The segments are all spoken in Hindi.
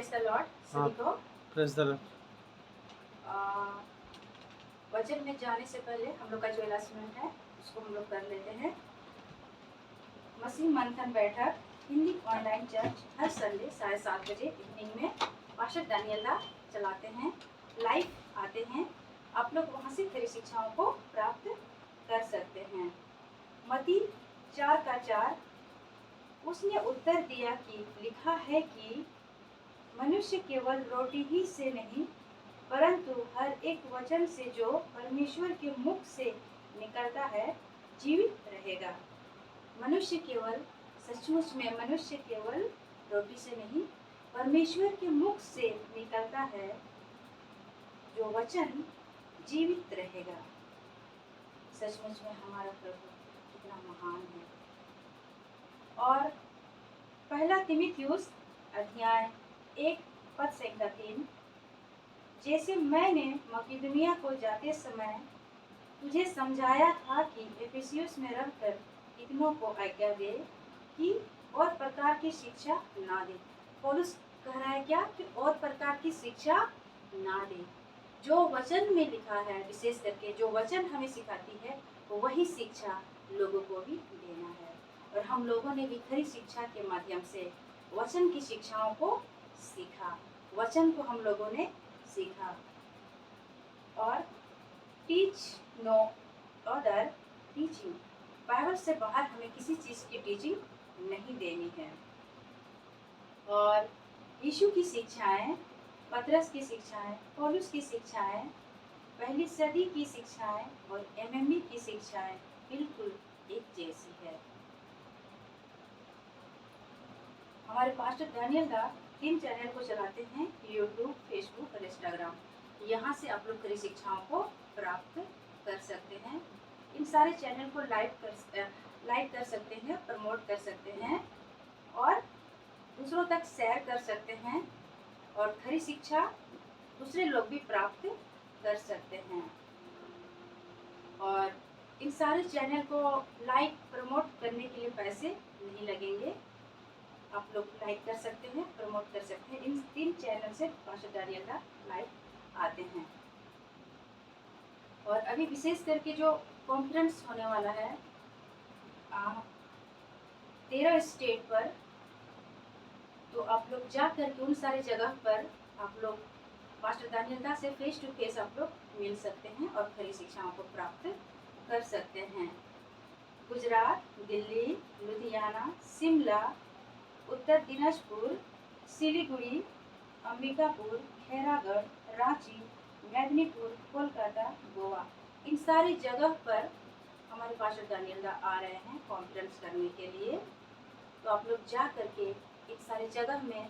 प्रेज द लॉर्ड हाँ, सभी को। प्रेस द वचन में जाने से पहले हम लोग का जो अनाउंसमेंट है उसको हम लोग कर लेते हैं। मसीह मंथन बैठक हिंदी ऑनलाइन चर्च हर संडे 7:30 बजे इवनिंग में पास्टर दानियला चलाते हैं, लाइव आते हैं। आप लोग वहाँ से तेरी शिक्षाओं को प्राप्त कर सकते हैं। मत्ती 4:4 उसने उत्तर दिया कि लिखा है कि मनुष्य केवल रोटी ही से नहीं परंतु हर एक वचन से जो परमेश्वर के मुख से निकलता है जीवित रहेगा। मनुष्य केवल सचमुच में मनुष्य केवल रोटी से नहीं परमेश्वर के मुख से निकलता है जो वचन जीवित रहेगा। सचमुच में हमारा प्रभु कितना महान है। और पहला तीमुथियुस अध्याय 1:3 जैसे मैंने मकिदुनिया को जाते समय तुझे समझाया था कि एफिसियस में रहकर इतनों को आज्ञा दे कि और प्रकार की शिक्षा ना दे। पौलुस कह रहा है क्या कि और प्रकार की शिक्षा ना दे। जो वचन में लिखा है, विशेष करके जो वचन हमें सिखाती है वही शिक्षा लोगों को भी देना है। और हम लोगों ने भी खरी शिक्षा के माध्यम से वचन की शिक्षाओं को सीखा, वचन को हम लोगों ने सीखा। और teach no other teaching, Bible से बाहर हमें किसी चीज़ की टीचिंग नहीं देनी है। और यीशु की शिक्षाएं, पतरस की शिक्षाएं, पौलुस की शिक्षाएं, पहली सदी की शिक्षाएं और एमएमई की शिक्षाएं बिल्कुल एक जैसी है। हमारे पास्टर दानियल दा 3 चैनल को चलाते हैं, यूट्यूब, फेसबुक और इंस्टाग्राम। यहाँ से आप लोग खरी शिक्षाओं को प्राप्त कर सकते हैं। इन सारे चैनल को लाइक कर सकते हैं, प्रमोट कर सकते हैं और दूसरों तक शेयर कर सकते हैं और खरी शिक्षा दूसरे लोग भी प्राप्त कर सकते हैं। और इन सारे चैनल को लाइक प्रमोट करने के लिए पैसे नहीं लगेंगे। आप लोग लाइक कर सकते हैं, प्रमोट कर सकते हैं। इन 3 चैनल से पास्टर दानियल दा लाइव आते हैं। और अभी विशेष करके जो कॉन्फ्रेंस होने वाला है 13 स्टेट पर, तो आप लोग जा करके उन सारे जगह पर आप लोग पास्टर दानियल दा से फेस टू फेस आप लोग मिल सकते हैं और खरी शिक्षाओं को प्राप्त कर सकते हैं। गुजरात, दिल्ली, लुधियाना, शिमला, उत्तर दिनाजपुर, सिलीगुड़ी, अंबिकापुर, खैरागढ़, रांची, मेदिनीपुर, कोलकाता, गोवा, इन सारी जगह पर हमारे पास्टर दानियल दा आ रहे हैं कॉन्फ्रेंस करने के लिए। तो आप लोग जा करके इन सारी जगह में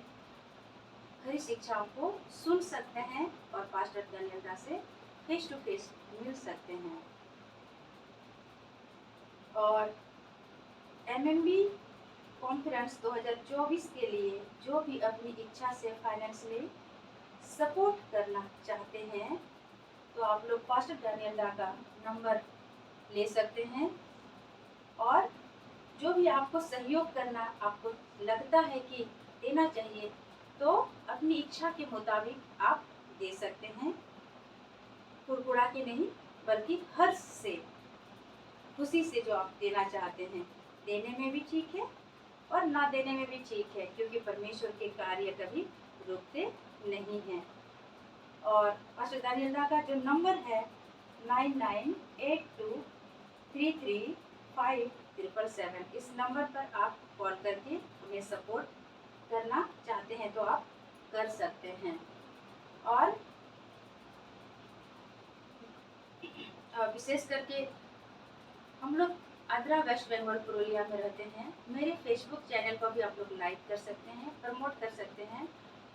खरी शिक्षाओं को सुन सकते हैं और पास्टर दानियल दा से फेस टू फेस मिल सकते हैं। और एमएमबी कॉन्फ्रेंस 2024 के लिए जो भी अपनी इच्छा से फाइनेंशियली सपोर्ट करना चाहते हैं तो आप लोग पास्टर दानियल दा का नंबर ले सकते हैं। और जो भी आपको सहयोग करना आपको लगता है कि देना चाहिए तो अपनी इच्छा के मुताबिक आप दे सकते हैं। कुड़कुड़ा के नहीं बल्कि हर्ष से, खुशी से जो आप देना चाहते हैं, देने में भी ठीक है और ना देने में भी ठीक है, क्योंकि परमेश्वर के कार्य कभी रुकते नहीं हैं। और पास्टर दानियल दा का जो नंबर है 9982335777, इस नंबर पर आप कॉल करके उन्हें सपोर्ट करना चाहते हैं तो आप कर सकते हैं। और विशेष करके हम लोग आंध्रा, वेस्ट बंगाल, पुरुलिया में रहते हैं। मेरे फेसबुक चैनल को भी आप लोग लाइक कर सकते हैं, प्रमोट कर सकते हैं।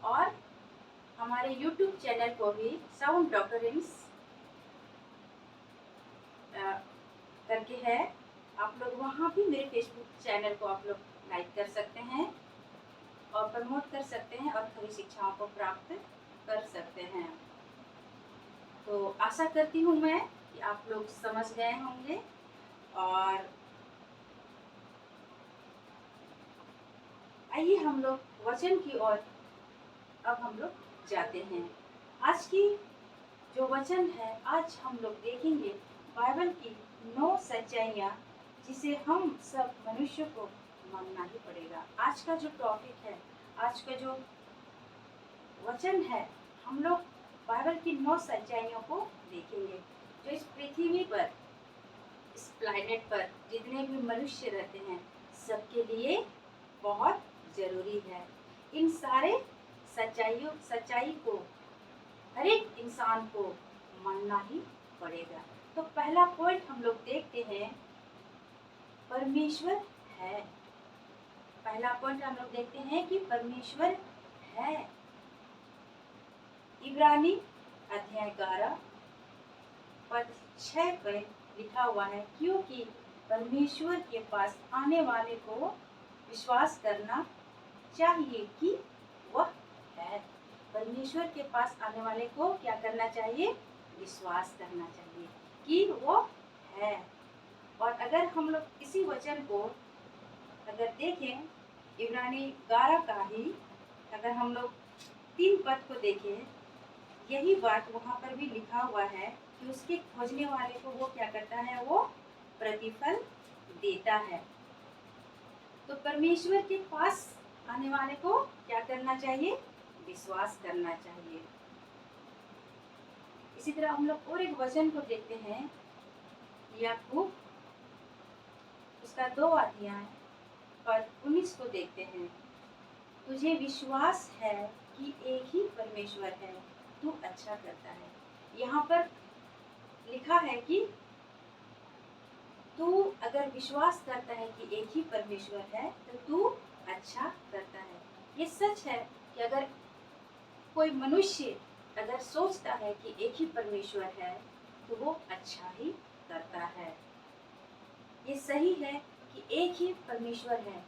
और हमारे यूट्यूब चैनल को भी साउंड डॉक्टरिंग्स करके है, आप लोग वहाँ भी मेरे फेसबुक चैनल को आप लोग लाइक कर सकते हैं और प्रमोट कर सकते हैं और खरी शिक्षाओं को प्राप्त कर सकते हैं। तो आशा करती हूँ मैं कि आप लोग समझ गए होंगे। और आइए हम लोग वचन की ओर अब हम लोग जाते हैं आज की जो वचन है। आज हम लोग देखेंगे बाइबल की 9 सच्चाइयाँ जिसे हम सब मनुष्य को मानना ही पड़ेगा। आज का जो टॉपिक है, आज का जो वचन है, हम लोग बाइबल की 9 सच्चाइयों को देखेंगे जो इस पृथ्वी पर, इस प्लैनेट पर जितने भी मनुष्य रहते हैं सबके लिए बहुत जरूरी है। इन सारे सच्चाई को हर एक इंसान को मानना ही पड़ेगा। तो पहला पॉइंट हम लोग देखते हैं, परमेश्वर है। पहला पॉइंट हम लोग देखते हैं कि परमेश्वर है। इब्रानी अध्याय 11 पद 6 पर लिखा हुआ है, क्योंकि परमेश्वर के पास आने वाले को विश्वास करना चाहिए कि वह है। परमेश्वर के पास आने वाले को क्या करना चाहिए? विश्वास करना चाहिए कि वो है। और अगर हम लोग इसी वचन को अगर देखें, इब्रानी 11 का ही अगर हम लोग 3 पद को देखें, यही बात वहाँ पर भी लिखा हुआ है कि उसके खोजने वाले को वो क्या करता है? वो प्रतिफल देता है। तो परमेश्वर के पास आने वाले को क्या करना चाहिए? विश्वास करना चाहिए। इसी तरह हम लोग और एक वचन को देखते हैं, याकूब उसका 2 अध्याय पद 19 को देखते हैं, तुझे विश्वास है कि एक ही परमेश्वर है, तू अच्छा करता है। यहाँ पर लिखा है कि तू अगर विश्वास करता है कि एक ही परमेश्वर है तो तू अच्छा करता है। ये सच है कि अगर कोई मनुष्य अगर सोचता है कि एक ही परमेश्वर है तो वो अच्छा ही करता है। ये सही है कि एक ही परमेश्वर है,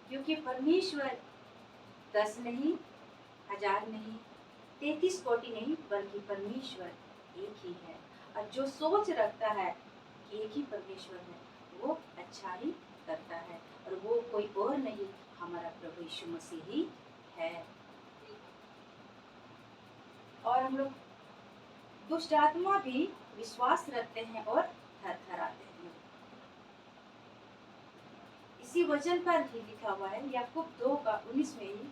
क्योंकि परमेश्वर 10 नहीं, 1000 नहीं, 33 कोटि नहीं, बल्कि परमेश्वर एक ही है। और जो सोच रखता है कि एक ही परमेश्वर है वो अच्छा ही करता है, और वो कोई और नहीं, हमारा प्रभु यीशु मसीह ही है। और हम लोग दुष्ट आत्मा भी विश्वास रखते हैं और थरथराते हैं। इसी वचन पर ही लिखा हुआ है, याकूब 2 का 19 में ही,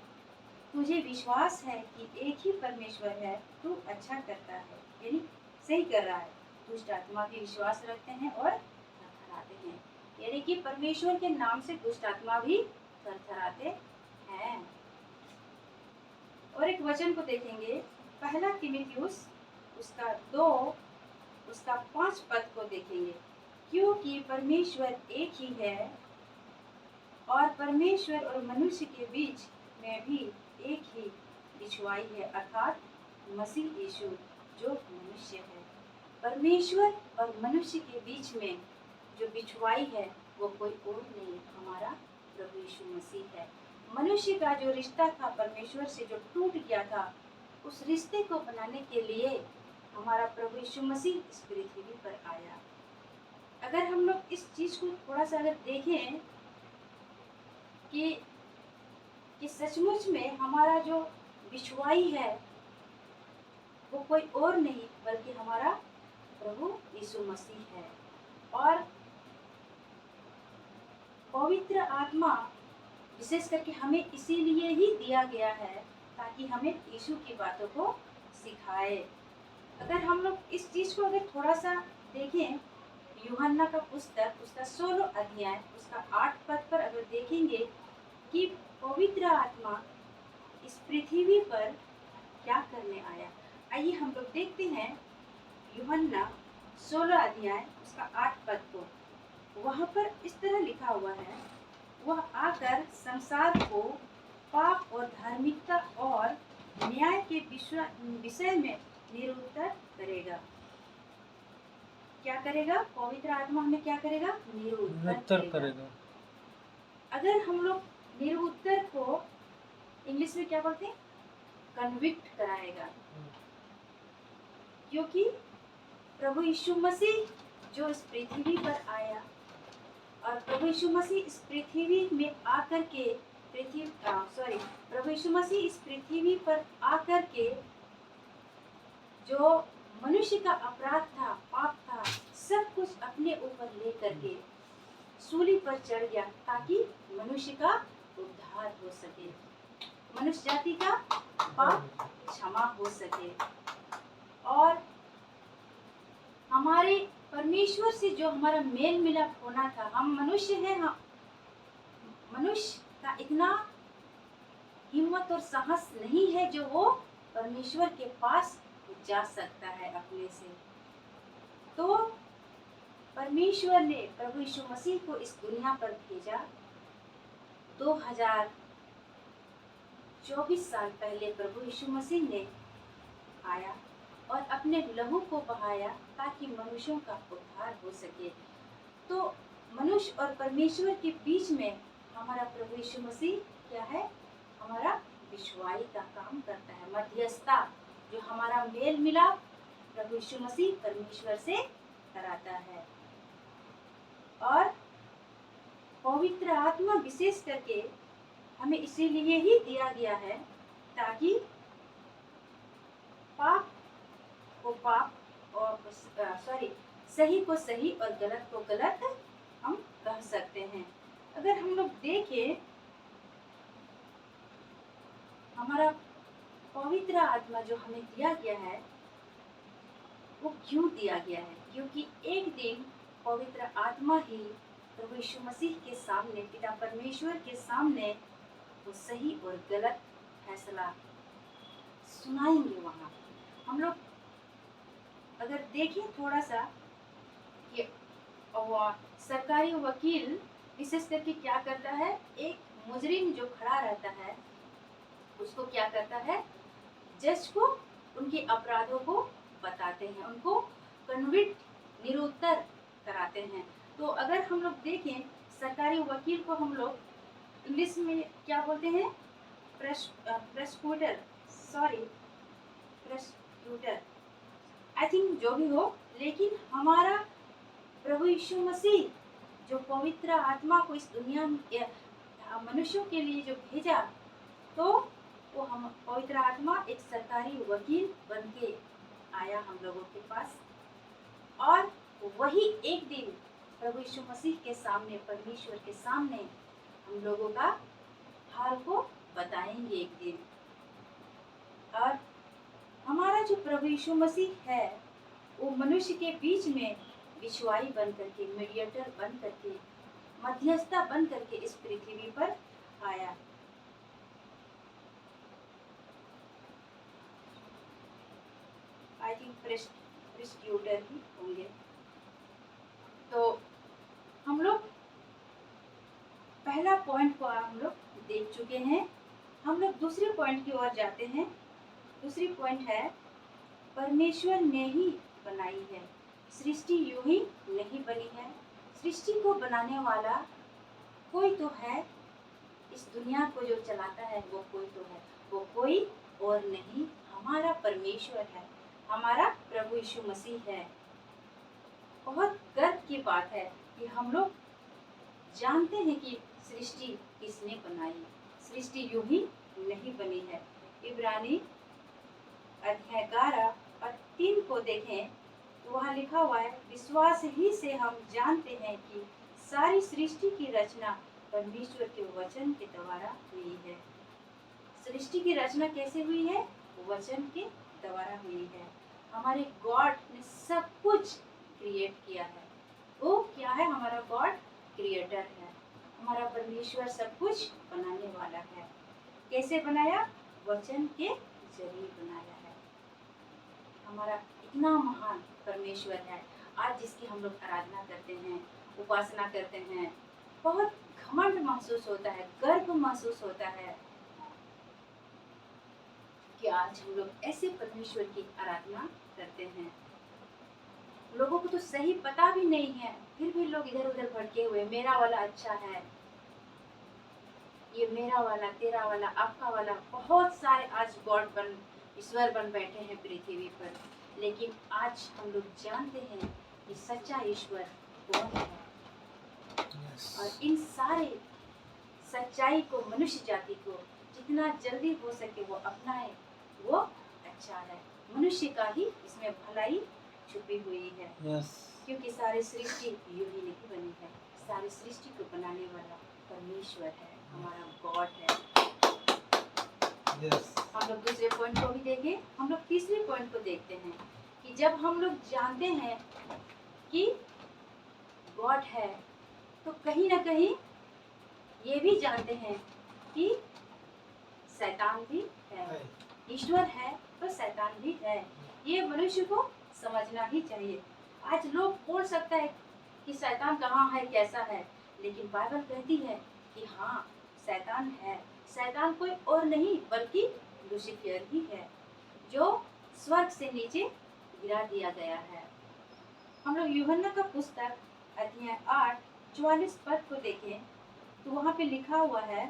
तुझे विश्वास है कि एक ही परमेश्वर है, तू अच्छा करता है। यानी सही कर रहा है। दुष्ट आत्मा भी विश्वास रखते हैं और थरथराते हैं, यानी कि परमेश्वर के नाम से दुष्ट आत्मा भी थरथराते हैं। और एक वचन को देखेंगे, पहला तीमुथियुस उसका 2 उसका 5 पद को देखेंगे, क्योंकि परमेश्वर एक ही है और परमेश्वर और मनुष्य के बीच में भी एक ही बिछुआई है, अर्थात मसीह यीशु जो मनुष्य है। परमेश्वर और मनुष्य के बीच में जो बिछुआई है वो कोई और नहीं, हमारा प्रभु यीशु मसीह है। मनुष्य का जो रिश्ता था परमेश्वर से जो टूट गया था, उस रिश्ते को बनाने के लिए हमारा प्रभु यीशु मसीह इस पृथ्वी पर आया। अगर हम लोग इस चीज को थोड़ा सा अगर देखें कि सचमुच में हमारा जो बिछुआई है वो कोई और नहीं बल्कि हमारा प्रभु यीशु मसीह है। और पवित्र आत्मा विशेष करके हमें इसीलिए ही दिया गया है ताकि हमें यीशु की बातों को सिखाए। अगर हम लोग इस चीज को अगर थोड़ा सा देखें, यूहन्ना का पुस्तक उसका 16 अध्याय उसका 8 पद पर अगर देखेंगे कि पवित्र आत्मा इस पृथ्वी पर क्या करने आया, आइए हम लोग देखते हैं यूहन्ना 16 अध्याय उसका 8 पद को। वहाँ पर इस तरह लिखा हुआ है, वह आकर संसार को पाप और धार्मिकता और न्याय के विषय में निरुत्तर करेगा। क्या करेगा? पवित्र आत्मा हमें क्या करेगा? निरुत्तर करेगा। अगर हम लोग निरुत्तर को इंग्लिश में क्या बोलते हैं? कन्विक्ट कराएगा, क्योंकि प्रभु यीशु मसीह जो इस पृथ्वी पर आया और प्रभु यीशु मसीह इस पृथ्वी में आकर के प्रभु प्रभु यीशु मसीह इस पृथ्वी पर आकर के जो मनुष्य का अपराध था, पाप था, सब कुछ अपने ऊपर लेकर के सूली पर चढ़ गया ताकि मनुष्य का उद्धार हो सके, मनुष्य जाति का पाप क्षमा हो सके और हमारे परमेश्वर से जो हमारा मेल मिलाप होना था। हम मनुष्य हैं, हम मनुष्य का इतना हिम्मत और साहस नहीं है जो वो परमेश्वर के पास जा सकता है अपने से। तो परमेश्वर ने प्रभु यीशु मसीह को इस दुनिया पर भेजा 2024 साल पहले। प्रभु यीशु मसीह ने आया और अपने लहू को बहाया ताकि मनुष्यों का उद्धार हो सके। तो मनुष्य और परमेश्वर के बीच में हमारा प्रभु यीशु मसीह क्या है? हमारा विश्वाई का काम करता है, मध्यस्थता, जो हमारा मेल मिलाप प्रभु यीशु मसीह परमेश्वर से कराता है। और पवित्र आत्मा विशेष करके हमें इसीलिए ही दिया गया है ताकि पाप को पाप और सही को सही और गलत को गलत हम कह सकते हैं। अगर हम लोग देखें, हमारा पवित्र आत्मा जो हमें दिया गया है वो क्यों दिया गया है? क्योंकि एक दिन पवित्र आत्मा ही प्रभु यीशु मसीह के सामने, पिता परमेश्वर के सामने वो सही और गलत फैसला सुनाएंगे। वहाँ हम लोग अगर देखें थोड़ा सा, ये सरकारी वकील विशेष करके क्या करता है, एक मुजरिम जो खड़ा रहता है उसको क्या करता है, जज को उनके अपराधों को बताते हैं, उनको कन्विक्ट निरुत्तर कराते हैं। तो अगर हम लोग देखें, सरकारी वकील को हम लोग इंग्लिश में क्या बोलते हैं? प्रोसिक्यूटर, आई थिंक, जो भी हो। लेकिन हमारा प्रभु यीशु मसीह जो पवित्र आत्मा को इस दुनिया में मनुष्यों के लिए जो भेजा, तो वो हम पवित्र आत्मा एक सरकारी वकील बन के आया हम लोगों के पास, और वही एक दिन प्रभु यीशु मसीह के सामने, परमेश्वर के सामने हम लोगों का हाल को बताएंगे एक दिन। और हमारा जो प्रभु यीशु मसीह है वो मनुष्य के बीच में विश्वाई बन करके, मीडिएटर बन करके, मध्यस्थता बन करके इस पृथ्वी पर आया। आई थिंक प्रोसिक्यूटर ही होंगे। तो हम लोग पहला पॉइंट को हम लोग देख चुके हैं। हम लोग दूसरे पॉइंट की ओर जाते हैं। दूसरी पॉइंट है, परमेश्वर ने ही बनाई है, सृष्टि यूं ही नहीं बनी है। सृष्टि को बनाने वाला कोई तो है, इस दुनिया को जो चलाता है वो कोई तो है, वो कोई और नहीं, हमारा परमेश्वर है, हमारा प्रभु यीशु मसीह है। बहुत गर्व की बात है कि हम लोग जानते हैं कि सृष्टि किसने बनाई। सृष्टि यूं ही नहीं बनी है। इब्रानी अध्याय 11 और 3 को देखें तो वहाँ लिखा हुआ है, विश्वास ही से हम जानते हैं कि सारी सृष्टि की रचना परमेश्वर के वचन के द्वारा हुई है। सृष्टि की रचना कैसे हुई है? वचन के द्वारा हुई है। हमारे गॉड ने सब कुछ क्रिएट किया है। वो क्या है? हमारा गॉड क्रिएटर है। हमारा परमेश्वर सब कुछ बनाने वाला है। कैसे बनाया? वचन के जरिए बनाया है। हमारा इतना महान परमेश्वर है, आज जिसकी हम लोग आराधना करते हैं, उपासना करते हैं, बहुत घमंड महसूस होता है, गर्व महसूस होता है कि आज हम लोग ऐसे परमेश्वर की आराधना करते हैं। लोगों को तो सही पता भी नहीं है, फिर भी लोग इधर उधर भटके हुए, मेरा वाला अच्छा है, ये मेरा वाला, तेरा वाला, आपका वाला, बहुत सारे आज गॉड बन, ईश्वर बन बैठे हैं पृथ्वी पर। लेकिन आज हम लोग जानते हैं कि सच्चा ईश्वर कौन है। और इन सारे सच्चाई को, मनुष्य जाति को जितना जल्दी हो सके वो अपनाए वो अच्छा है। मनुष्य का ही इसमें भलाई छुपी हुई है। क्योंकि सारी सृष्टि यूं ही नहीं बनी है, सारी सृष्टि को बनाने वाला परमेश्वर है, हमारा गॉड है। हम लोग दूसरे पॉइंट को भी देखें। हम लोग तीसरे पॉइंट को देखते हैं कि जब हम लोग जानते हैं कि गॉड है तो कहीं ना कहीं ये भी जानते हैं कि शैतान भी है। ईश्वर है तो शैतान भी है, ये मनुष्य को समझना ही चाहिए। आज लोग बोल सकता है कि शैतान कहाँ है, कैसा है, लेकिन बाइबल कहती है कि हाँ शैतान है। शैतान कोई और नहीं बल्कि लूसीफर ही है, जो स्वर्ग से नीचे गिरा दिया गया है। हम लोग यूहन्ना का पुस्तक अध्याय 8:44 पद को देखें तो वहाँ पे लिखा हुआ है,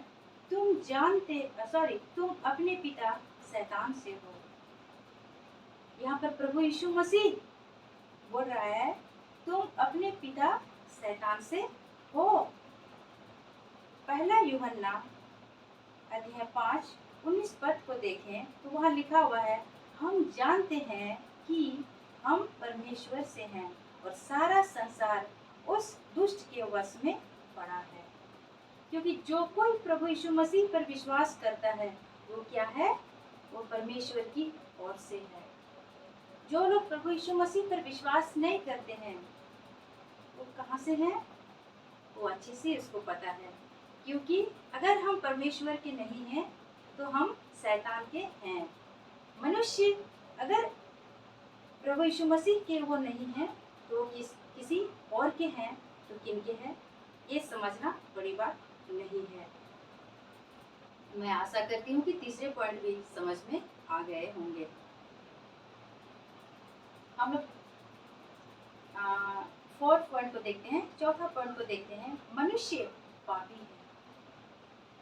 तुम अपने पिता शैतान से हो। यहाँ पर प्रभु यीशु मसीह बोल रहा है तुम अपने पिता शैतान से हो। पहला यूहन्ना अध्याय 5:19 पद को देखें तो वहाँ लिखा हुआ है, हम जानते हैं कि हम परमेश्वर से हैं और सारा संसार उस दुष्ट के वश में पड़ा है। क्योंकि जो कोई प्रभु यीशु मसीह पर विश्वास करता है वो क्या है, वो परमेश्वर की ओर से है। जो लोग प्रभु यीशु मसीह पर विश्वास नहीं करते हैं वो कहाँ से हैं, वो अच्छे से उसको पता है। क्योंकि अगर हम परमेश्वर के नहीं हैं तो हम शैतान के हैं। मनुष्य अगर प्रभु यीशु मसीह के वो नहीं है तो किसी और के हैं तो किन के हैं, ये समझना बड़ी बात नहीं है। मैं आशा करती हूँ कि तीसरे पॉइंट भी समझ में आ गए होंगे। हम लोग फोर्थ पॉइंट को देखते हैं, चौथा पॉइंट को देखते हैं। मनुष्य पापी है।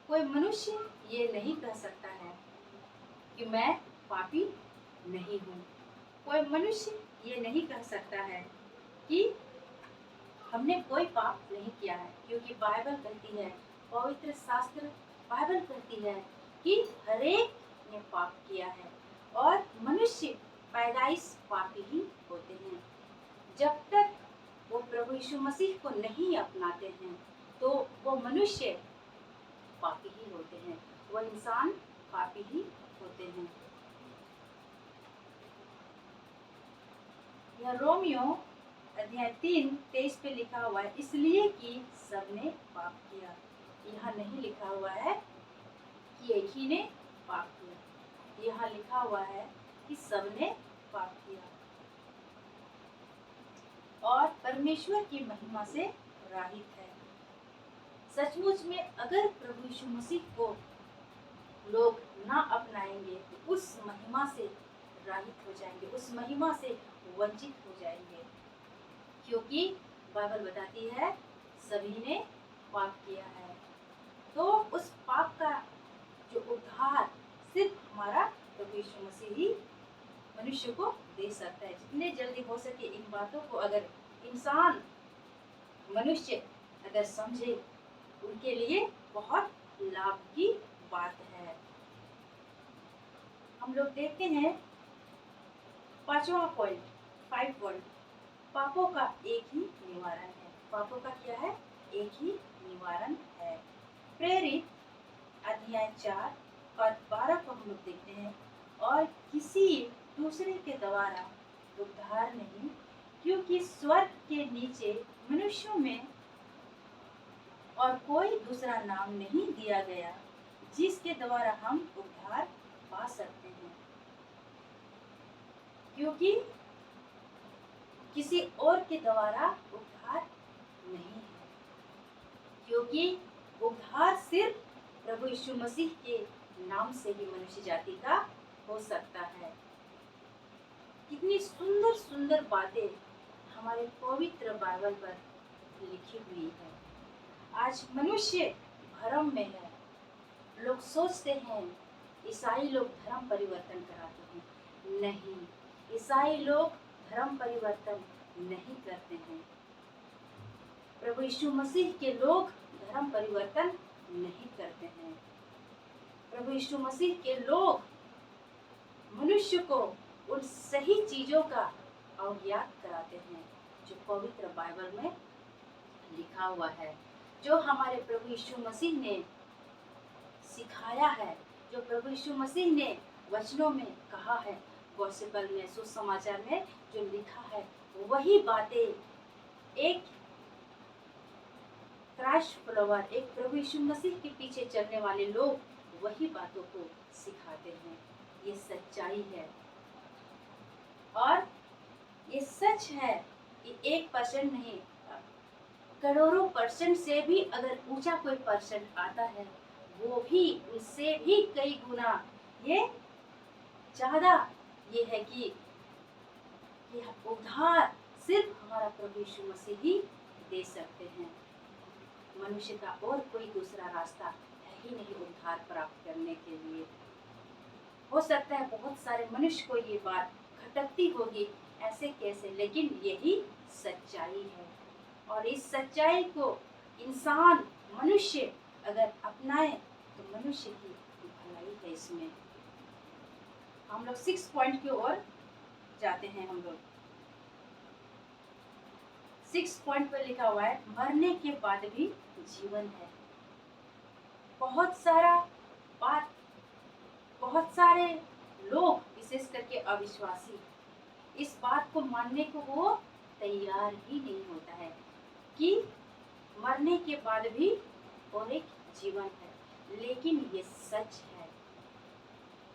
कोई मनुष्य ये नहीं कह सकता है कि मैं पापी नहीं हूँ। कोई मनुष्य ये नहीं कह सकता है कि हमने कोई पाप नहीं किया है, क्योंकि बाइबल कहती है, पवित्र शास्त्र बाइबल कहती है कि हरेक ने पाप किया है और मनुष्य पैदाइश पापी ही होते हैं। जब तक वो प्रभु यीशु मसीह को नहीं अपनाते हैं तो वो मनुष्य पापी ही होते हैं, वो इंसान पापी ही होते हैं। यह रोमियो अध्याय 3:23 पे लिखा हुआ है, इसलिए कि सबने पाप किया। यहाँ नहीं लिखा हुआ है कि एक ही ने पाप किया, यहाँ लिखा हुआ है कि सबने पाप किया और परमेश्वर की महिमा से रहित है। सचमुच में अगर प्रभु यीशु मसीह को लोग ना अपनाएंगे तो उस महिमा से रहित हो जाएंगे, उस महिमा से वंचित हो जाएंगे। क्योंकि बाइबल बताती है सभी ने पाप किया है, तो उस पाप का जो उद्धार सिर्फ हमारा प्रभु यीशु मसीह ही मनुष्य को दे सकता है। जितने जल्दी हो सके इन बातों को अगर इंसान मनुष्य अगर समझे, उनके लिए बहुत लाभ की बात है। हम लोग देखते हैं पांचवा पॉइंट, 5 पॉइंट, पापों का एक ही निवारण है। पापों का क्या है, एक ही निवारण है। प्रेरित अध्याय 4:12 को हम लोग देखते हैं, और किसी दूसरे के द्वारा उद्धार नहीं, क्योंकि स्वर्ग के नीचे मनुष्यों में और कोई दूसरा नाम नहीं दिया गया जिसके द्वारा हम उद्धार पा सकते हैं। क्योंकि किसी और के द्वारा उद्धार नहीं है, क्योंकि उद्धार सिर्फ प्रभु यीशु मसीह के नाम से ही मनुष्य जाति का हो सकता है। कितनी सुंदर सुंदर बातें हमारे पवित्र बाइबल पर लिखी हुई है। आज मनुष्य भ्रम में है। लोग सोचते हैं ईसाई लोग धर्म परिवर्तन कराते हैं। नहीं, ईसाई लोग धर्म परिवर्तन नहीं करते हैं। प्रभु यीशु मसीह के लोग धर्म परिवर्तन नहीं करते हैं। प्रभु यीशु मसीह के लोग मनुष्य को उन सही चीजों का अवज्ञात कराते हैं जो पवित्र बाइबल में लिखा हुआ है, जो हमारे प्रभु यीशु मसीह ने सिखाया है, जो प्रभु यीशु मसीह ने वचनों में कहा है, गॉस्पेल में, सुसमाचार में जो लिखा है, वही बातें एक क्राइस्ट फॉलोवर, एक प्रभु यीशु मसीह के पीछे चलने वाले लोग वही बातों को सिखाते हैं। ये सच्चाई है और ये सच है कि 1% नहीं, करोड़ों परसेंट से भी अगर ऊंचा कोई परसेंट आता है, वो भी उससे भी कई गुना ये ज्यादा ये है कि उद्धार सिर्फ हमारा प्रभु यीशु मसीह ही दे सकते हैं। मनुष्य का और कोई दूसरा रास्ता है ही नहीं उद्धार प्राप्त करने के लिए। हो सकता है बहुत सारे मनुष्य को ये बात खटकती होगी, ऐसे कैसे, लेकिन यही सच्चाई है। और इस सच्चाई को इंसान, मनुष्य अगर अपनाए तो मनुष्य की भलाई है। इसमें हम लोग 6 पॉइंट की ओर जाते हैं। हम लोग 6 पॉइंट पर लिखा हुआ है, मरने के बाद भी जीवन है। बहुत सारे लोग, विशेष करके अविश्वासी, इस बात को मानने को वो तैयार ही नहीं होता है कि मरने के बाद भी और एक जीवन है। लेकिन ये सच है,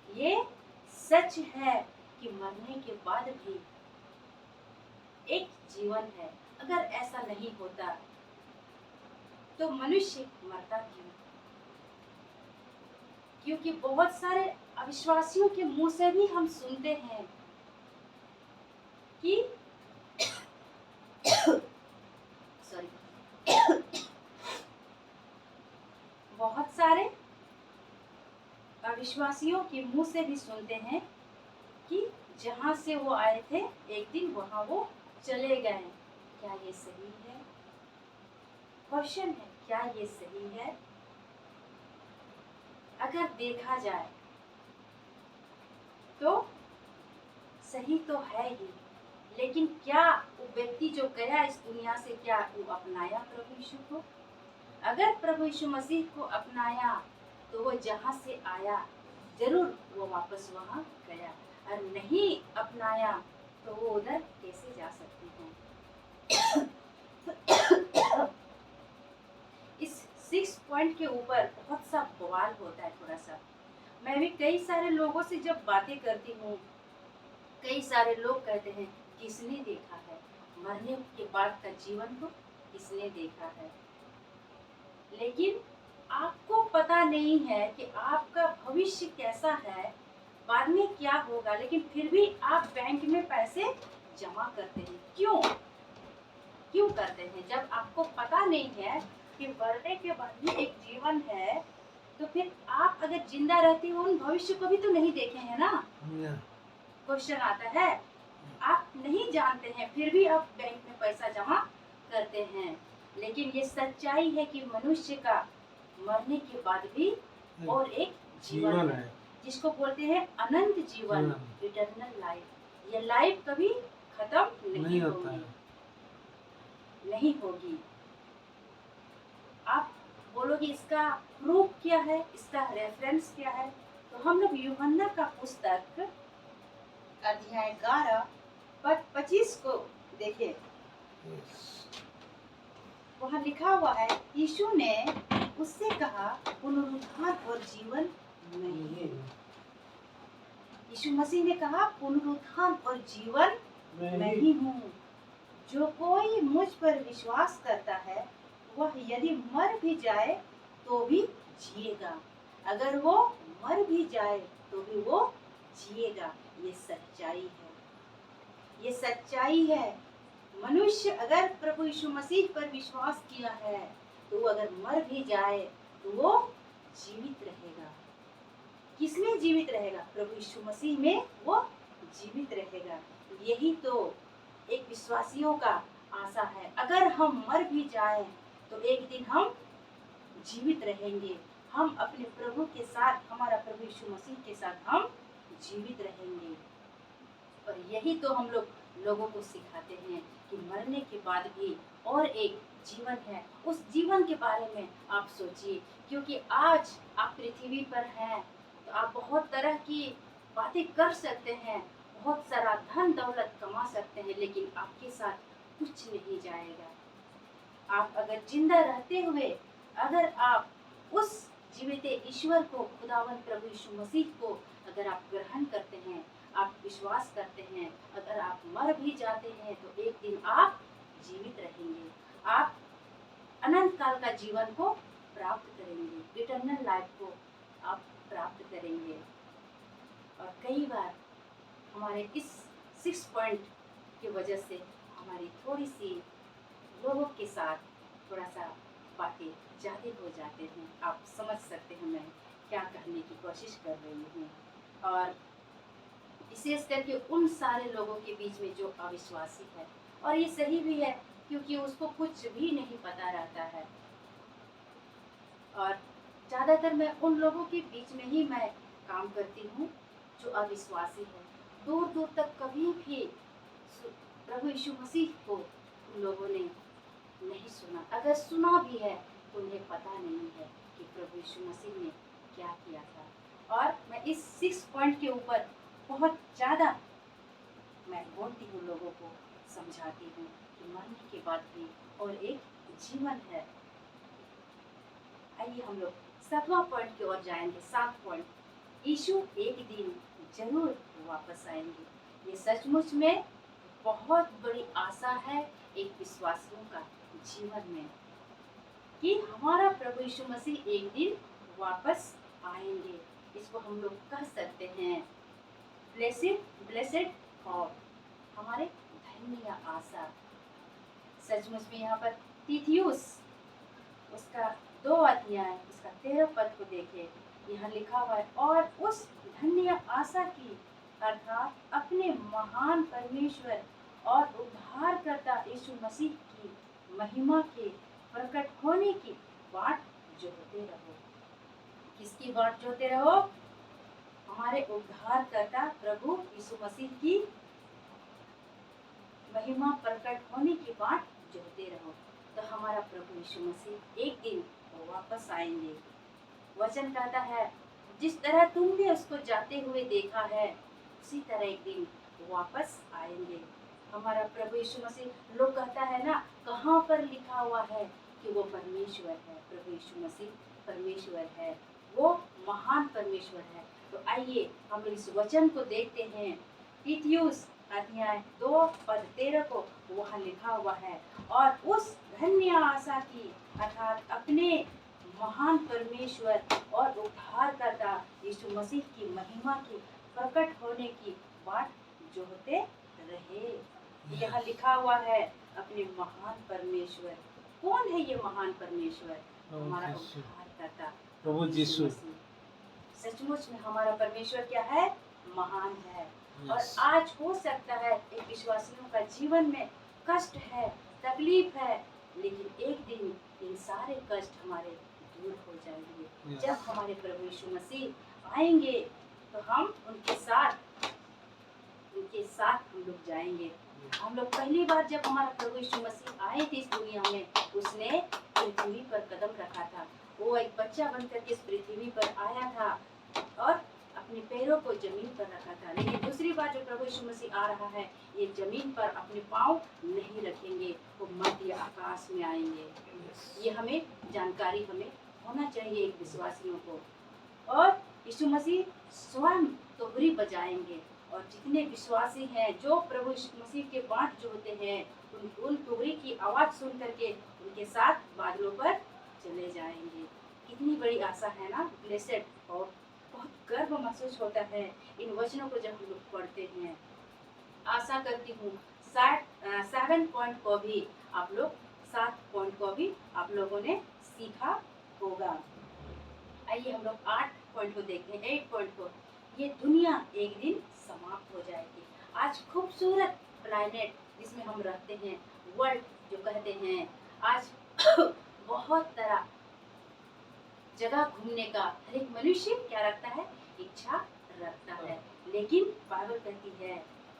ये सच है कि मरने के बाद भी एक जीवन है। अगर ऐसा नहीं होता तो मनुष्य मरता क्यों? क्योंकि बहुत सारे अविश्वासियों के मुंह से भी हम सुनते हैं कि सॉरी बहुत सारे अविश्वासियों के मुंह से भी सुनते हैं कि जहां से वो आए थे एक दिन वहां वो चले गए। क्या ये सही है? क्वेश्चन है, क्या ये सही है? अगर देखा जाए तो सही तो है ही, लेकिन क्या वो व्यक्ति जो गया इस दुनिया से, क्या वो अपनाया प्रभु यीशु को? अगर प्रभु यीशु मसीह को अपनाया तो वो जहाँ से आया जरूर वो वापस वहाँ गया, और नहीं अपनाया तो वो उधर कैसे जा सकते हैं? इस 6 पॉइंट के ऊपर बहुत सा बवाल होता है। थोड़ा सा मैं भी कई सारे लोगों से जब बातें करती हूँ, कई सारे लोग कहते हैं किसने देखा है मरने के बाद का जीवन को, किसने देखा है? लेकिन आपको पता नहीं है कि आपका भविष्य कैसा है, बाद में क्या होगा, लेकिन फिर भी आप बैंक में पैसे जमा करते हैं। क्यों करते हैं? जब आपको पता नहीं है कि मरने के बाद भी एक जीवन है, तो फिर आप अगर जिंदा रहते हो उन भविष्य को भी तो नहीं देखे हैं ना। क्वेश्चन आता है, आप नहीं जानते हैं फिर भी आप बैंक में पैसा जमा करते हैं। लेकिन ये सच्चाई है कि मनुष्य का मरने के बाद भी और एक जीवन है, जिसको बोलते हैं अनंत जीवन, इटर्नल लाइफ। ये लाइफ कभी खत्म नहीं होगी। आप बोलोगे इसका प्रूफ क्या है, इसका रेफरेंस क्या है? तो हम लोग यूहन्ना का पुस्तक अध्याय 11 पद 25 को देखें। वहाँ लिखा हुआ है, यीशु ने उससे कहा, पुनरुत्थान और जीवन मैं ही। यीशु मसीह ने कहा, पुनरुत्थान और जीवन मैं ही हूँ। जो कोई मुझ पर विश्वास करता है वह यदि मर भी जाए तो भी जिएगा। अगर वो मर भी जाए तो भी वो जिएगा। ये सच्चाई है, ये सच्चाई है। मनुष्य अगर प्रभु यीशु मसीह पर विश्वास किया है तो वो अगर मर भी जाए तो वो जीवित रहेगा। किसमें जीवित रहेगा? प्रभु यीशु मसीह में वो जीवित रहेगा। यही तो एक विश्वासियों का आशा है। अगर हम मर भी जाएं तो एक दिन हम जीवित रहेंगे, हम अपने प्रभु के साथ, हमारा प्रभु यीशु मसीह के साथ हम जीवित रहेंगे। और यही तो हम लोगों को सिखाते हैं कि मरने के बाद भी और एक जीवन है। उस जीवन के बारे में आप सोचिए, क्योंकि आज आप पृथ्वी पर हैं तो आप बहुत तरह की बातें कर सकते हैं, बहुत सारा धन दौलत कमा सकते हैं, लेकिन आपके साथ कुछ नहीं जाएगा। आप अगर जिंदा रहते हुए अगर आप उस जीवित ईश्वर को, खुदावन प्रभु यीशु मसीह को अगर आप ग्रहण करते हैं, आप विश्वास करते हैं, अगर आप मर भी जाते हैं तो एक दिन आप जीवित रहेंगे, आप अनंत काल का जीवन को प्राप्त करेंगे, इटर्नल लाइफ को आप प्राप्त करेंगे। और कई बार हमारे इस 6 पॉइंट की वजह से हमारी थोड़ी सी लोगों के साथ थोड़ा सा बातें ज़्यादा हो जाते हैं। आप समझ सकते हैं मैं क्या कहने की कोशिश कर रही हूँ। और विशेष करके उन सारे लोगों के बीच में जो अविश्वासी है, और ये सही भी है क्योंकि उसको कुछ भी नहीं पता रहता है। और ज़्यादातर मैं उन लोगों के बीच में ही मैं काम करती हूँ जो अविश्वासी है। दूर दूर तक कभी भी प्रभु यीशु मसीह को उन लोगों ने नहीं सुना, अगर सुना भी है तो उन्हें पता नहीं है कि प्रभु यीशु मसीह ने क्या किया था। और मैं इस 6 पॉइंट के ऊपर बहुत ज़्यादा मैं बोलती हूँ, लोगों को समझाती हूँ कि मरने के बाद भी और एक जीवन है। आइए हम लोग 7वां पॉइंट की ओर जाएंगे। 7 पॉइंट, यीशु एक दिन जरूर वापस आएंगे। ये सचमुच में बहुत बड़ी आशा है एक विश्वासियों का जीवन में कि हमारा प्रभु यीशु मसीह एक दिन वापस आएंगे। इसको हम लोग कह सकते हैं ब्लेसेड थॉट, हमारे धन्य आशा। सचमुच में यहाँ पर तीथियुस उसका 2 अध्याय उसका 13 पद को देखे, यहाँ लिखा हुआ है, और उस धन्य आशा की अर्थात अपने महान परमेश्वर और उद्धारकर्ता यीशु मसीह की महिमा के प्रकट होने की बाट जोहते रहो। किसकी बाट जोहते रहो? हमारे उद्धारकर्ता प्रभु यीशु मसीह की महिमा प्रकट होने की बाट जोहते रहो। तो हमारा प्रभु यीशु मसीह एक दिन वापस आएंगे। वचन कहता है जिस तरह तुमने उसको जाते हुए देखा है उसी तरह एक दिन वापस आएंगे। हमारा प्रभु यीशु मसीह, लोग कहता है ना, कहाँ पर लिखा हुआ है कि वो परमेश्वर है। प्रभु यीशु मसीह परमेश्वर है, वो महान परमेश्वर है। तो आइए हम इस वचन को देखते हैं। तीतुस अध्याय 2 पद 13 को वहाँ लिखा हुआ है, और उस धन्य आशा की अर्थात अपने महान परमेश्वर और उद्धारकर्ता यीशु मसीह की महिमा की प्रकट होने की बाट जोहते रहे। यहाँ लिखा हुआ है अपने महान परमेश्वर। कौन है ये महान परमेश्वर? हमारा उद्धारकर्ता प्रभु यीशु। सचमुच में हमारा परमेश्वर क्या है? महान है। और आज हो सकता है एक विश्वासियों का जीवन में कष्ट है, तकलीफ है, लेकिन एक दिन इन सारे कष्ट हमारे दूर हो जाएंगे। जब हमारे प्रभु यीशु मसीह आएंगे तो हम उनके साथ हम लोग जाएंगे। हम लोग पहली बार जब हमारा प्रभु यीशु मसीह आए थे इस दुनिया में, उसने पृथ्वी पर कदम रखा था। वो एक बच्चा बनकर के इस पृथ्वी पर आया था और अपने पैरों को जमीन पर रखा था। लेकिन दूसरी बार जो प्रभु यीशु मसीह आ रहा है, ये जमीन पर अपने पाँव नहीं रखेंगे, वो मध्य आकाश में आएंगे। ये हमें जानकारी हमें होना चाहिए एक विश्वासियों को। और यीशु मसीह स्वयं तोहरी बजाएंगे, और जितने विश्वासी हैं जो प्रभु यीशु मसीह के बाट जोहते हैं, उन तोहरी की आवाज़ सुन करके उनके साथ बादलों पर चले जाएंगे। कितनी बड़ी आशा है ना, ब्लेसेड। और बहुत गर्व महसूस होता है इन वचनों को जब हम लोग पढ़ते हैं। आशा करती हूँ 7 पॉइंट को भी आप लोग 7 पॉइंट को भी आप लोगों ने सीखा होगा। आइए हम लोग 8 पॉइंट को देखते हैं। 8 पॉइंट को, ये दुनिया एक दिन समाप्त हो जाएगी। आज खूबसूरत प्लैनेट जिसमें हम रहते हैं, वर्ल्ड जो कहते हैं, आज बहुत तरह जगह घूमने का हर एक मनुष्य क्या रखता है, इच्छा रखता है। लेकिन बाइबल कहती है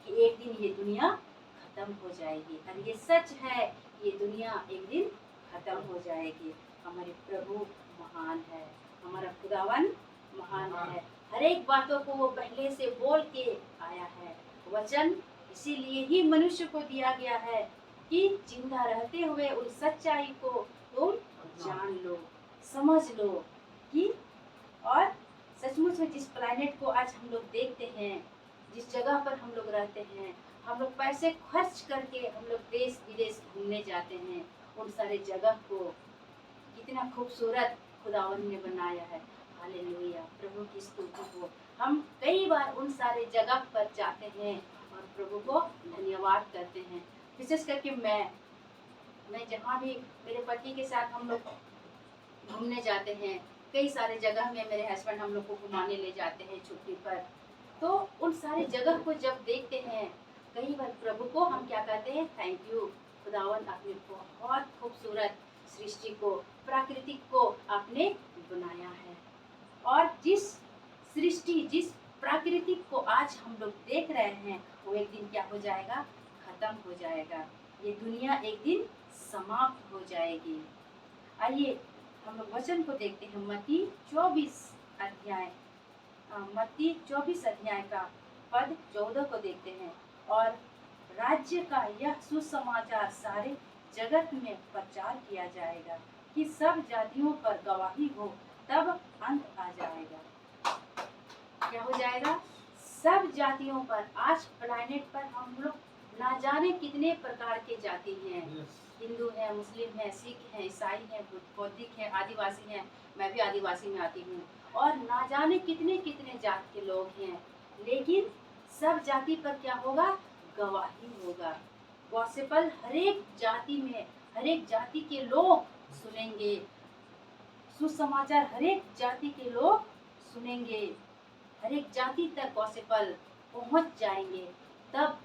कि एक दिन ये दुनिया खत्म हो जाएगी, और ये सच है, ये दुनिया एक दिन खत्म हो जाएगी। हमारे प्रभु महान है, हमारा खुदावन महान है। हर एक बातों को वो पहले से बोल के आया है। वचन इसीलिए ही मनुष्य को दिया गया है कि जिंदा रहते हुए उन सच्चाई को तुम जान लो, समझ लो कि, और सचमुच में जिस प्लैनेट को आज हम लोग देखते हैं, जिस जगह पर हम लोग रहते हैं, हम लोग पैसे खर्च करके हम लोग देश विदेश घूमने जाते हैं, उन सारे जगह को कितना खूबसूरत खुदावन ने बनाया है। हालेलुया, प्रभु की स्तुति हो। हम कई बार उन सारे जगह पर जाते हैं और प्रभु को धन्यवाद करते हैं। विशेष करके मैं जहाँ भी मेरे पति के साथ हम लोग घूमने जाते हैं, कई सारे जगह में मेरे हस्बैंड हम लोग को घुमाने ले जाते हैं छुट्टी पर, तो उन सारे जगह को जब देखते हैं, कई बार प्रभु को हम क्या कहते हैं, थैंक यू खुदावन, आपने बहुत खूबसूरत सृष्टि को, प्राकृतिक को आपने बनाया है। और जिस सृष्टि, जिस प्राकृतिक को आज हम लोग देख रहे हैं, वो एक दिन क्या हो जाएगा, खत्म हो जाएगा। ये दुनिया एक दिन समाप्त हो जाएगी। आइए हम लोग वचन को देखते हैं, मत्ती 24 अध्याय का पद 14 को देखते हैं। और राज्य का यह सुसमाचार सारे जगत में प्रचार किया जाएगा कि सब जातियों पर गवाही हो, तब अंत आ जाएगा। क्या हो जाएगा, सब जातियों पर। आज प्लैनेट पर हम लोग ना जाने कितने प्रकार के जाति हैं, हिंदू है, मुस्लिम है, सिख है, ईसाई है, बौद्धिक है, आदिवासी हैं, मैं भी आदिवासी में आती हूँ, और ना जाने कितने कितने जात के लोग हैं। लेकिन सब जाति पर क्या होगा, गवाही होगा। गॉसिपल हर एक जाति में, हर एक जाति के लोग सुनेंगे, सुसमाचार हर एक जाति के लोग सुनेंगे, हर एक जाति तक गॉसिपल पहुंच जाएंगे, तब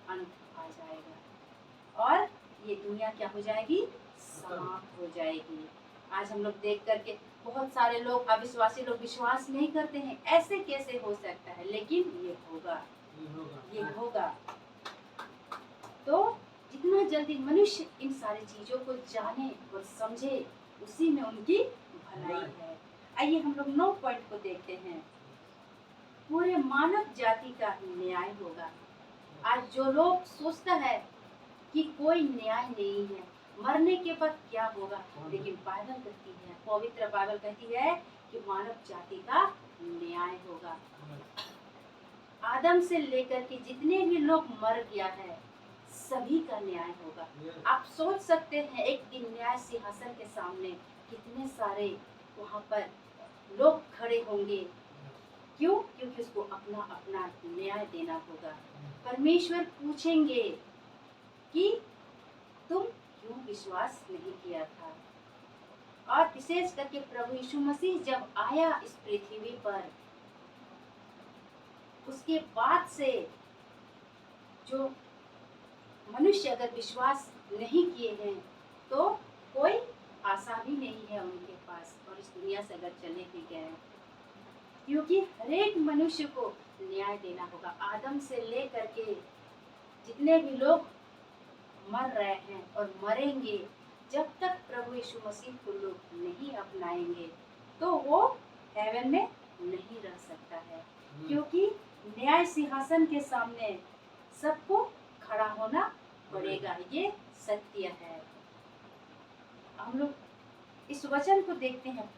अंत आ जाएगा और ये दुनिया क्या हो जाएगी, समाप्त हो जाएगी। आज हम लोग देख करके बहुत सारे लोग, अविश्वासी लोग विश्वास नहीं करते हैं, ऐसे कैसे हो सकता है, लेकिन ये होगा, ये होगा। तो जितना जल्दी मनुष्य इन सारी चीजों को जाने और समझे, उसी में उनकी भलाई है। आइए हम लोग 9 पॉइंट को देखते हैं। पूरे मानव जाति का न्याय होगा। आज जो लोग सोचता है कि कोई न्याय नहीं है, मरने के बाद क्या होगा, लेकिन बाइबल कहती है, पवित्र बाइबल कहती है कि मानव जाति का न्याय होगा। आदम से लेकर के जितने भी लोग मर गया है, सभी का न्याय होगा। आप सोच सकते हैं एक दिन न्याय सिंहासन के सामने कितने सारे वहाँ पर लोग खड़े होंगे। क्यों? क्योंकि उसको अपना अपना न्याय देना होगा। परमेश्वर पूछेंगे कि तुम क्यों विश्वास नहीं किया था। और विशेष करके प्रभु यीशु मसीह जब आया इस पृथ्वी पर, उसके बाद से जो मनुष्य अगर विश्वास नहीं किए हैं, तो कोई आशा भी नहीं है उनके पास, और इस दुनिया से अगर चले भी गए, क्योंकि हर एक मनुष्य को न्याय देना होगा। आदम से लेकर के जितने भी लोग मर रहे हैं और मरेंगे, जब तक प्रभु यीशु मसीह को लोग नहीं अपनाएंगे, तो वो हेवन में नहीं रह सकता है। क्योंकि न्याय सिंहासन के सामने सबको खड़ा होना पड़ेगा, ये सत्य है। हम लोग इस वचन को देखते हैं,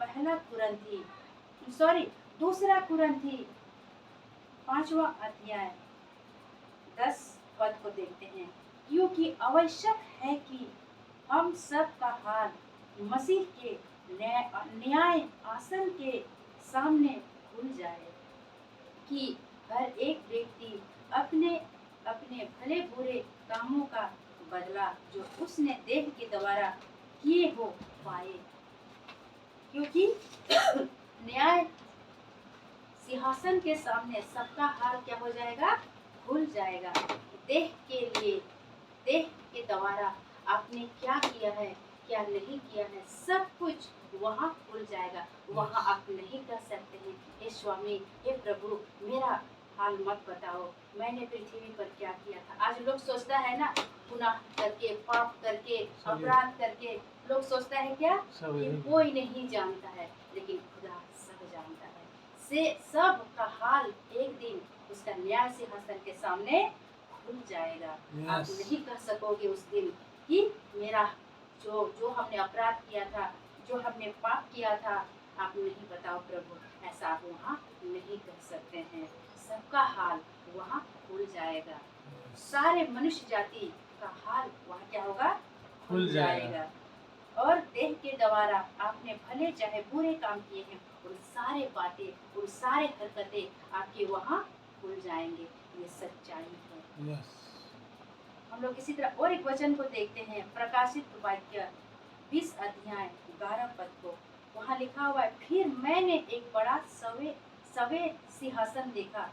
दूसरा कुरिन्थी 5वां अध्याय 10 पद को देखते हैं। क्योंकि आवश्यक है कि हम सब का हाल मसीह के न्याय आसन के सामने खुल जाए, कि हर एक व्यक्ति अपने अपने भले बुरे कामों का बदला जो उसने देह के द्वारा किए हो पाए। क्योंकि न्याय सिंहासन के सामने सबका हाल क्या हो जाएगा, खुल जाएगा। देह के लिए, देह के द्वारा आपने क्या किया है, क्या नहीं किया है, सब कुछ वहाँ खुल जाएगा। वहाँ आप नहीं कह सकते हैं, हे स्वामी, हे प्रभु, मेरा हाल मत बताओ, मैंने पृथ्वी पर क्या किया था। आज लोग सोचता है ना, गुनाह करके, पाप करके, अपराध करके, लोग सोचता है क्या कि कोई नहीं जानता है, लेकिन खुदा सब जानता है। से सब का हाल एक दिन उसका न्याय सिंहासन के सामने खुल जाएगा। आप नहीं कह सकोगे उस दिन कि मेरा जो जो हमने अपराध किया था, जो हमने पाप किया था, आप नहीं बताओ प्रभु, ऐसा आप वहाँ नहीं कह सकते हैं। सबका हाल वहाँ खुल जाएगा। सारे मनुष्य जाति का हाल वहाँ क्या होगा, खुल जाएगा। और देह के द्वारा आपने भले चाहे बुरे काम किए हैं, उन सारे बातें, उन सारे हरकतें आपके वहाँ खुल जाएंगे। ये सच्चाई है। हम लोग इसी तरह और एक वचन को देखते हैं, प्रकाशित वाक्य 20 अध्याय 12 पद को। वहाँ लिखा हुआ है, फिर मैंने एक बड़ा सफेद सिंहासन देखा,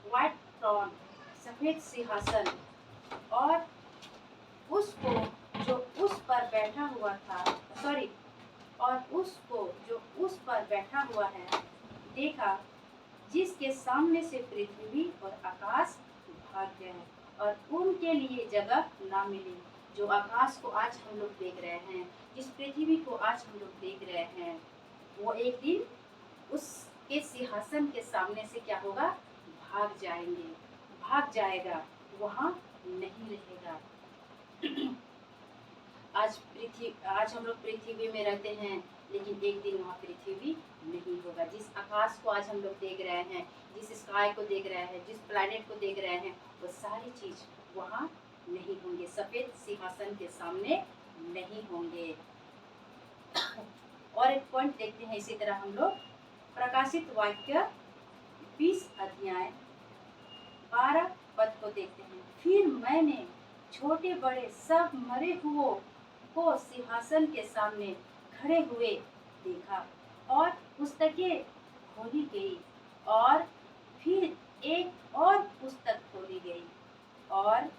व्हाइट थ्रोन, सफेद सिंहासन, और उसको जो उस पर बैठा हुआ था, और उसको जो उस पर बैठा हुआ है देखा, जिसके सामने से पृथ्वी और आकाश भाग गए और उनके लिए जगह ना मिली। जो आकाश को आज हम लोग देख रहे हैं, जिस पृथ्वी को आज हम लोग देख रहे हैं, वो एक दिन उसके सिंहासन के सामने से क्या होगा, भाग जाएंगे, भाग जाएगा, वहाँ नहीं रहेगा। आज हम लोग पृथ्वी में रहते हैं, लेकिन एक दिन वहाँ पृथ्वी नहीं होगा। जिस आकाश को आज हम लोग देख रहे हैं, जिस स्काई को देख रहे हैं, जिस प्लैनेट को देख रहे हैं, वो सारी चीज वहाँ नहीं होंगे, सफेद सिंहासन के सामने नहीं होंगे। और एक पॉइंट देखते हैं, इसी तरह हम लोग प्रकाशित वाक्य 20 अध्याय 12 पद को देखते हैं। फिर मैंने छोटे बड़े सब मरे हुओं को सिंहासन के सामने खड़े हुए देखा, और पुस्तकें खोली गई, और फिर एक और पुस्तक खोली गई, और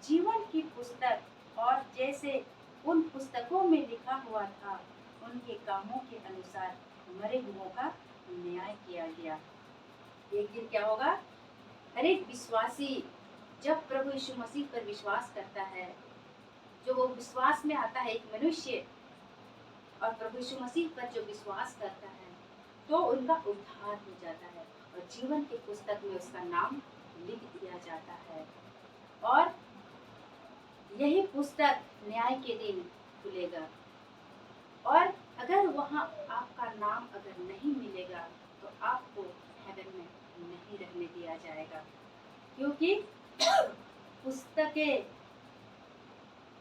जीवन की पुस्तक, और जैसे उन पुस्तकों में लिखा हुआ था, उनके कामों के अनुसार मरे हुओं का न्याय किया गया। एक दिन क्या होगा, हर एक विश्वासी जब प्रभु यीशु मसीह पर विश्वास करता है, जो वो विश्वास में आता है, एक मनुष्य और प्रभु यीशु मसीह पर जो विश्वास करता है, तो उनका उद्धार हो जाता है और जीवन की पुस्तक में उसका नाम लिख दिया जाता है। और यही पुस्तक न्याय के दिन खुलेगा, और अगर वहाँ आपका नाम अगर नहीं मिलेगा, तो आपको हेवन में नहीं रहने दिया जाएगा, क्योंकि पुस्तकें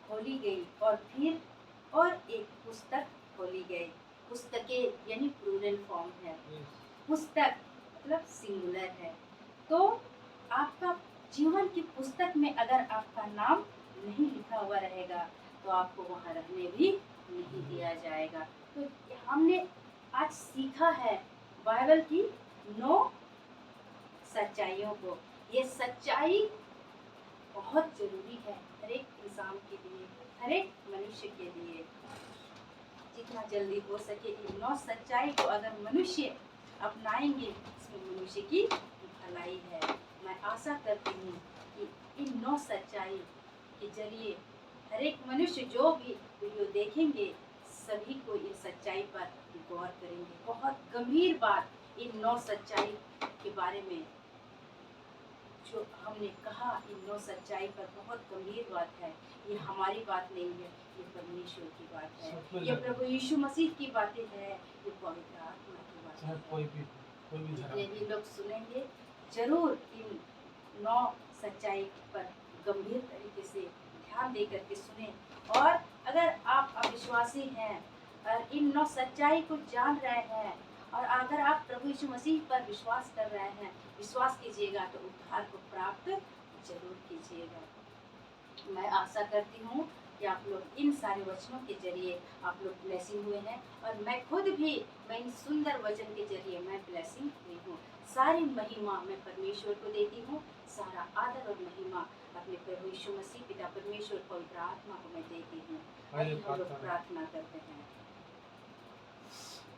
खोली गई और फिर और एक पुस्तक खोली गई। पुस्तकें यानी प्लूरल फॉर्म है, पुस्तक मतलब सिंगुलर है। तो आपका जीवन की पुस्तक में अगर आपका नाम नहीं लिखा हुआ रहेगा, तो आपको वहाँ रहने भी नहीं दिया जाएगा। तो हमने आज सीखा है बाइबल की 9 सच्चाइयों को। ये सच्चाई बहुत जरूरी है हर एक इंसान के लिए, हर एक मनुष्य के लिए। जितना जल्दी हो सके इन 9 सच्चाई को अगर मनुष्य अपनाएंगे, इसमें मनुष्य की भलाई है। मैं आशा करती हूँ कि इन 9 सच्चाई के जरिए हर एक मनुष्य जो भी वीडियो देखेंगे, सभी को इस सच्चाई पर गौर करेंगे। बहुत गंभीर बात इन 9 सच्चाई के बारे में जो हमने कहा, इन 9 सच्चाई पर बहुत गंभीर बात है। ये हमारी बात नहीं है, ये परमेश्वर की बात है, ये प्रभु यीशु मसीह की बातें हैं, ये पवित्र आत्मा की बात है। कोई भी लोग सुनेंगे, जरूर इन 9 सच्चाई पर गंभीर तरीके से ध्यान दे करके सुने। और अगर आप अविश्वासी हैं और इन 9 सच्चाई को जान रहे हैं, और अगर आप प्रभु यीशु मसीह पर विश्वास कर रहे हैं, विश्वास कीजिएगा, तो उद्धार को प्राप्त जरूर कीजिएगा। मैं आशा करती हूँ कि आप लोग इन सारे वचनों के जरिए आप लोग ब्लेसिंग हुए हैं, और मैं खुद भी मैं इन सुंदर वचन के जरिए मैं ब्लेसिंग हुई हूँ। सारी महिमा मैं परमेश्वर को देती हूँ, सारा आदर और महिमा अपने प्रभु यीशु मसीह पिता परमेश्वर पवित्र आत्मा को मैं देती हूँ। आइए आइए हम लोग प्रार्थना में। प्रार्थना करते हैं।